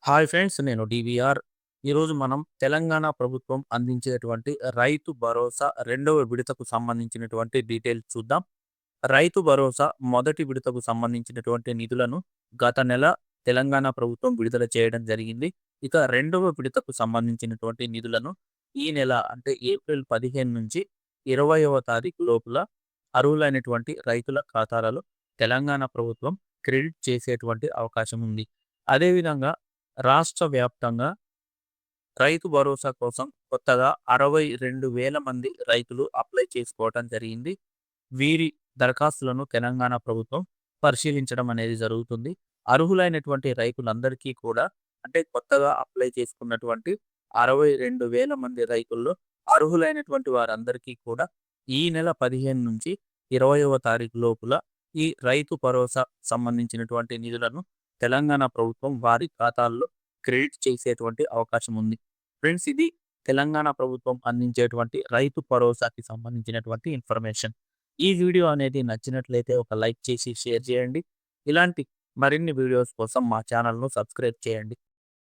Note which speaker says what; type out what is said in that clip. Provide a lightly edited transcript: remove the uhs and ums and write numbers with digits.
Speaker 1: Hi friends. నేను DVR. ఈరోజు మనం తెలంగాణ ప్రభుత్వం అందించేటువంటి రైతు భరోసా రెండవ విడతకు సంబంధించినటువంటి డీటెయిల్స్ చూద్దాం. రైతు భరోసా మొదటి విడతకు సంబంధించినటువంటి నిధులను గత నెల తెలంగాణ ప్రభుత్వం విడుదల చేయడం జరిగింది. ఇక రెండవ విడతకు సంబంధించినటువంటి నిధులను ఈ నెల అంటే ఏప్రిల్ 15 నుంచి 20వ తారీఖు లోపల అర్హులైనటువంటి రైతుల ఖాతాలలో తెలంగాణ ప్రభుత్వం క్రెడిట్ చేసేటువంటి అవకాశం ఉంది. అదేవిధంగా రాష్ట్ర వ్యాప్తంగా రైతు భరోసా కోసం కొత్తగా 62,000 మంది రైతులు అప్లై చేసుకోవటం జరిగింది. వీరి దరఖాస్తులను తెలంగాణ ప్రభుత్వం పరిశీలించడం అనేది జరుగుతుంది. అర్హులైనటువంటి రైతులందరికీ కూడా అంటే కొత్తగా అప్లై చేసుకున్నటువంటి 62,000 మంది రైతుల్లో అర్హులైనటువంటి వారందరికీ కూడా ఈ నెల 15 నుంచి 20వ తారీఖు లోపల ఈ రైతు భరోసా సంబంధించినటువంటి నిధులను తెలంగాణ ప్రభుత్వం వారి ఖాతాల్లో క్రెడిట్ చేసేటువంటి అవకాశం ఉంది. ఫ్రెండ్స్, ఇది తెలంగాణ ప్రభుత్వం అందించేటువంటి రైతు భరోసాకి సంబంధించినటువంటి ఇన్ఫర్మేషన్. ఈ వీడియో అనేది నచ్చినట్లయితే ఒక లైక్ చేసి షేర్ చేయండి. ఇలాంటి మరిన్ని వీడియోస్ కోసం మా ఛానల్‌ను సబ్స్క్రైబ్ చేయండి.